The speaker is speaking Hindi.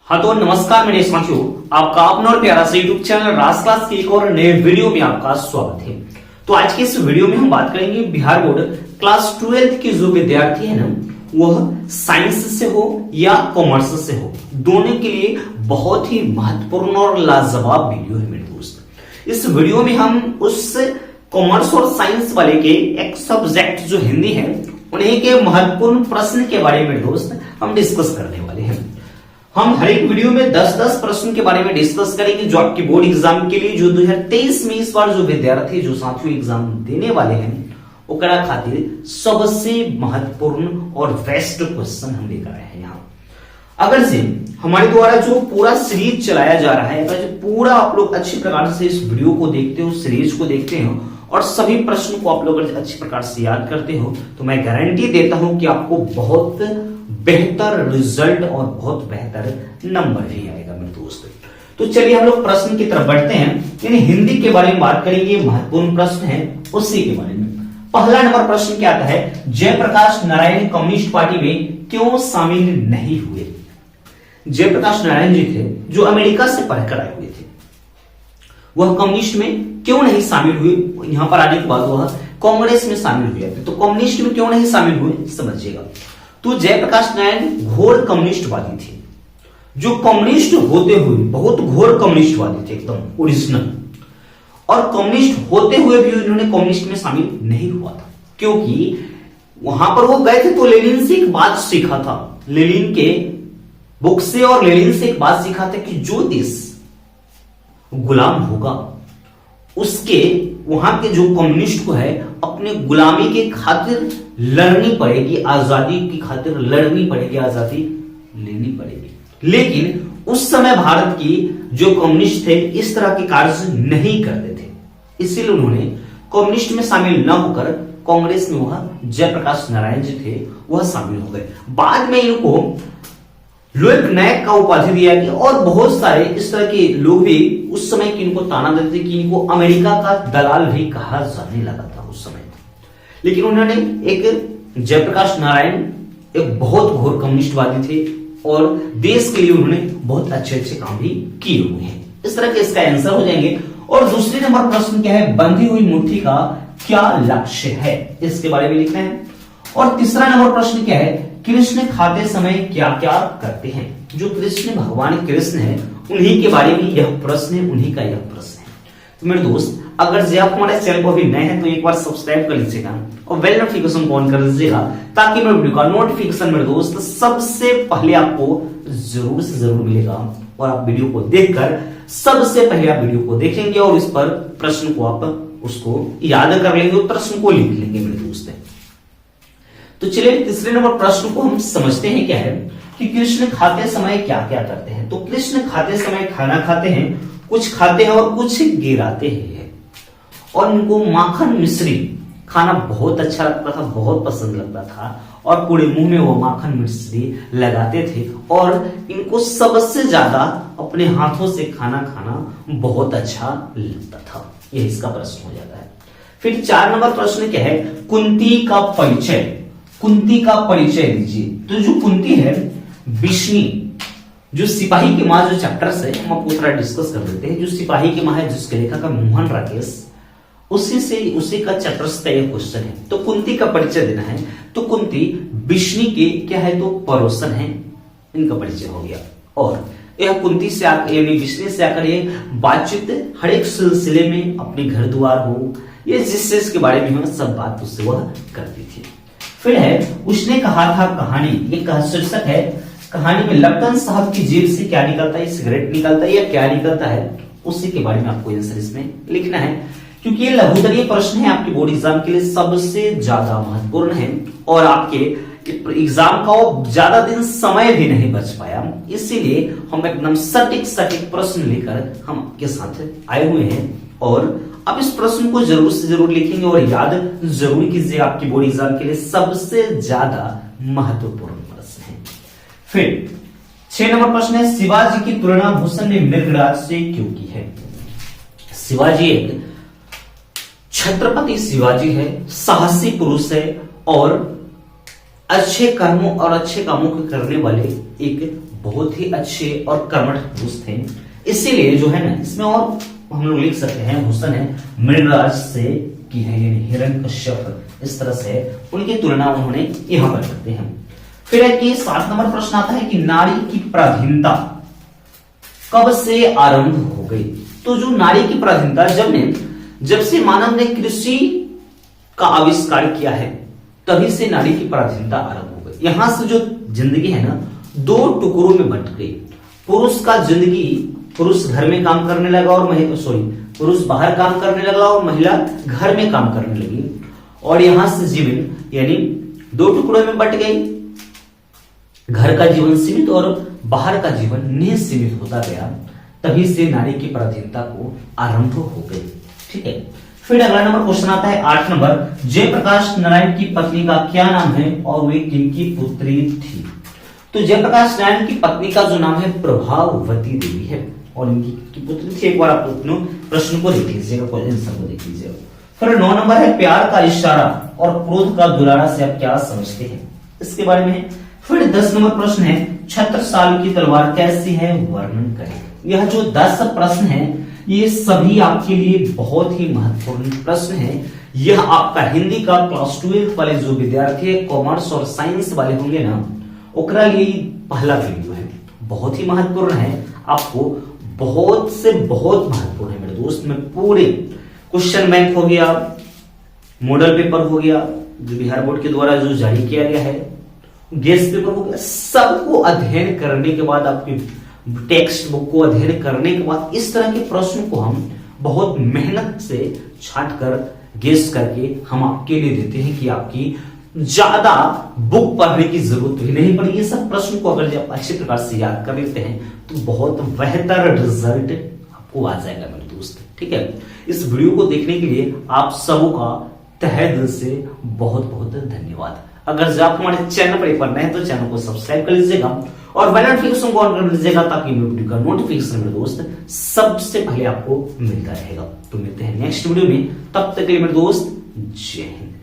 हाँ तो नमस्कार मेरे साथियों, आपका अपना और प्यारा सा यूट्यूब चैनल राज क्लास के एक और नए वीडियो में आपका स्वागत है। तो आज के इस वीडियो में हम बात करेंगे बिहार बोर्ड क्लास 12th के जो विद्यार्थी है ना, वह साइंस से हो या कॉमर्स से हो, दोनों के लिए बहुत ही महत्वपूर्ण और लाजवाब वीडियो है मेरे दोस्त। इस वीडियो में हम उस कॉमर्स और साइंस वाले के एक सब्जेक्ट जो हिंदी है, उन्हीं के महत्वपूर्ण प्रश्न के बारे में दोस्त हम डिस्कस करने वाले हैं। हम हर एक वीडियो में 10-10 प्रश्न के बारे में डिस्कस करेंगे जो आपके बोर्ड एग्जाम के लिए जो 2023 में इस बार जो विद्यार्थी जो साथियों एग्जाम देने वाले हैं, ओकरा खातिर सबसे महत्वपूर्ण और बेस्ट क्वेश्चन हम लेकर आए हैं यहाँ। अगर से हमारे द्वारा जो पूरा सीरीज चलाया जा रहा है, अगर जो पूरा आप लोग अच्छी प्रकार से इस वीडियो को देखते हो, सीरीज को देखते हो और सभी प्रश्न को आप लोग अच्छी प्रकार से याद करते हो, तो मैं गारंटी देता हूं कि आपको बहुत बेहतर रिजल्ट और बहुत बेहतर नंबर भी आएगा मेरे दोस्त। तो चलिए हम लोग प्रश्न की तरफ बढ़ते हैं। यानी हिंदी के बारे में बात करेंगे, महत्वपूर्ण प्रश्न है उसी के बारे में। पहला नंबर प्रश्न क्या आता है, जयप्रकाश नारायण कम्युनिस्ट पार्टी में क्यों शामिल नहीं हुए? जयप्रकाश नारायण जी थे जो अमेरिका से पढ़कर आए हुए थे, वह कम्युनिस्ट में क्यों नहीं शामिल हुए? यहां पर आने के बाद वह कांग्रेस में शामिल हुए थे, तो कम्युनिस्ट में क्यों नहीं शामिल हुए समझिएगा। तो जयप्रकाश नारायण घोर कम्युनिस्टवादी थे, जो कम्युनिस्ट होते हुए बहुत घोर कम्युनिस्टवादी थे, एकदम ओरिजिनल। और कम्युनिस्ट होते हुए भी उन्होंने कम्युनिस्ट में शामिल नहीं हुआ था, क्योंकि वहां पर वो गए थे तो लेनिन से एक बात सीखा था, लेनिन के बुक से, और लेनिन से एक बात सीखा था कि जो देश गुलाम होगा उसके वहां के जो कम्युनिस्ट को है अपने गुलामी के खातिर लड़नी पड़ेगी, आजादी की खातिर लड़नी पड़ेगी, आजादी लेनी पड़ेगी। लेकिन उस समय भारत की जो कम्युनिस्ट थे इस तरह के कार्य नहीं करते थे, इसीलिए उन्होंने कम्युनिस्ट में शामिल न होकर कांग्रेस में वह जयप्रकाश नारायण जी थे वह शामिल हो गए। बाद में इनको लोक नायक का उपाधि दिया गया और बहुत सारे इस तरह के लोग भी उस समय की इनको ताना देते कि इनको अमेरिका का दलाल भी कहा जाने लगा था उस समय। लेकिन उन्होंने एक जयप्रकाश नारायण एक बहुत घोर कम्युनिस्टवादी थे और देश के लिए उन्होंने बहुत अच्छे अच्छे काम भी किए हुए हैं। इस तरह के इसका आंसर हो जाएंगे। और दूसरे नंबर प्रश्न क्या है, बंधी हुई मुट्ठी का क्या लक्ष्य है, इसके बारे में लिखना है। और तीसरा नंबर प्रश्न क्या है, कृष्ण खाते समय क्या क्या करते हैं? जो कृष्ण भगवान कृष्ण है उन्हीं के बारे में यह प्रश्न है, उन्हीं का यह प्रश्न है। तो मेरे दोस्त, अगर जे आप हमारे चैनल को अभी नए हैं तो एक बार सब्सक्राइब कर लीजिएगा और बेल नोटिफिकेशन ऑन कर लीजिएगा, ताकि मेरे वीडियो का नोटिफिकेशन मेरे दोस्त सबसे पहले आपको जरूर से जरूर मिलेगा और आप वीडियो को देखकर सबसे पहले आप वीडियो को देखेंगे और इस पर प्रश्न को आप उसको याद कर लेंगे और प्रश्न को लिख लेंगे मेरे दोस्त। तो चलिए तीसरे नंबर प्रश्न को हम समझते हैं। क्या है कि कृष्ण खाते समय क्या क्या करते हैं? तो कृष्ण खाते समय खाना खाते हैं, कुछ खाते हैं और कुछ गिराते हैं। और उनको माखन मिश्री खाना बहुत अच्छा लगता था, बहुत पसंद लगता था और पूरे मुंह में वो माखन मिश्री लगाते थे और इनको सबसे ज्यादा अपने हाथों से खाना खाना बहुत अच्छा लगता था। यह इसका प्रश्न हो जाता है। फिर 4 नंबर प्रश्न क्या है, कुंती का परिचय। कुंती का परिचय दीजिए। तो जो कुंती है, विष्णु जो सिपाही की मां जो चैप्टर्स है हम आपको थोड़ा डिस्कस कर देते हैं। जो सिपाही की मां है जिसके लेखक है मोहन राकेश, उसी का चैप्टर्स का ये क्वेश्चन है। तो कुंती का परिचय देना है। तो कुंती विष्णु के क्या है, तो पड़ोसन है, इनका परिचय हो गया। और यह कुंती से आकर यानी विष्णु से आकर ये बातचीत हर एक सिलसिले में अपने घर द्वार हो, ये जिस चीज के बारे में हमें सब बात उससे वह करती थी। फिर है उसने कहा था कहानी, ये शीर्षक है। कहानी में लपटन साहब की जेब से क्या निकलता है, सिगरेट निकलता है या क्या निकलता है, उसी के बारे में आपको आंसर इसमें लिखना है। क्योंकि ये लघुत्तरीय प्रश्न है, आपके बोर्ड एग्जाम के लिए सबसे ज्यादा महत्वपूर्ण है और आपके एग्जाम का ज्यादा दिन समय भी नहीं बच पाया, इसीलिए हम एकदम सटीक प्रश्न लेकर हम आपके साथ आए हुए हैं। और अब इस प्रश्न को जरूर से जरूर लिखेंगे और याद जरूर कीजिए, आपके बोर्ड एग्जाम के लिए सबसे ज्यादा महत्वपूर्ण प्रश्न है। फिर 6 नंबर प्रश्न है, शिवाजी की तुलना भूषण ने मृगराज से क्यों की है? शिवाजी एक छत्रपति शिवाजी है, साहसी पुरुष है और अच्छे कर्मों और अच्छे कामों को करने वाले एक बहुत ही अच्छे और कर्मठ पुरुष थे। इसीलिए जो है ना, इसमें और हम लोग लिख सकते हैं हुसन है मृगराज से की है, यानी हिरण्यकश्यप, इस तरह से उनकी तुलना उन्होंने यहां पर करते हैं। फिर है कि 7 नंबर प्रश्न आता है कि नारी की पराधीनता कब से आरंभ हो गई। तो जो नारी की पराधीनता जब से मानव ने कृषि का आविष्कार किया है, तभी से नारी की पराधीनता आरंभ हो गई। यहां से जो जिंदगी है ना, 2 टुकड़ों में बंट गई। पुरुष घर में काम करने लगा और पुरुष बाहर काम करने लगा और महिला घर में काम करने लगी, और यहां से जीवन यानी 2 टुकड़ों में बंट गई। घर का जीवन सीमित और बाहर का जीवन निःसीमित होता गया, तभी से नारी की पराधीनता को आरंभ हो गई। ठीक है, फिर अगला नंबर क्वेश्चन आता है 8 नंबर, जयप्रकाश नारायण की पत्नी का क्या नाम है और वे किनकी पुत्री थी। तो जयप्रकाश नारायण की पत्नी का जो नाम है प्रभावती देवी है, और इनकी पुत्री थी। एक बार आप प्रश्न को देख लीजिएगा, आंसर को देख लीजिएगा। फिर 9 नंबर है प्यार का इशारा और क्रोध का दुलारा से आप क्या समझते हैं, इसके बारे में। फिर 10 नंबर प्रश्न है छत्रसाल की तलवार कैसी है, वर्णन करें। यह जो 10 प्रश्न है, ये सभी आपके लिए बहुत ही महत्वपूर्ण प्रश्न है। यह आपका हिंदी का क्लास 12 वाले जो विद्यार्थी कॉमर्स और साइंस वाले होंगे ना, ओकरा लिए पहला वीडियो है, बहुत ही महत्वपूर्ण है। आपको बहुत से बहुत महत्वपूर्ण है मेरे दोस्त। में पूरे क्वेश्चन बैंक हो गया, मॉडल पेपर हो गया जो बिहार बोर्ड के द्वारा जो जारी किया गया है, गेस्ट पेपर हो गया, सबको अध्ययन करने के बाद, आपकी टेक्स्ट बुक को अध्ययन करने के बाद, इस तरह के प्रश्न को हम बहुत मेहनत से छांट कर गेस्ट करके हम आपके लिए देते हैं कि आपकी ज्यादा बुक पढ़ने की जरूरत ही नहीं पड़ेगी। सब प्रश्न को अगर आप अच्छे प्रकार से याद कर लेते हैं तो बहुत बेहतर रिजल्ट आपको आ जाएगा मेरे दोस्त। ठीक है, इस वीडियो को देखने के लिए आप सबों का तहे दिल से बहुत बहुत धन्यवाद। अगर आप हमारे चैनल पर एक बार नए हैं तो चैनल को सब्सक्राइब कर लीजिएगा और बेल नोटिफिकेशन को ऑन कर लीजिएगा, ताकि वीडियो का नोटिफिकेशन मेरे दोस्त सबसे पहले आपको मिलता रहेगा। तो मिलते हैं नेक्स्ट वीडियो में, तब तक के लिए मेरे दोस्त जय हिंद।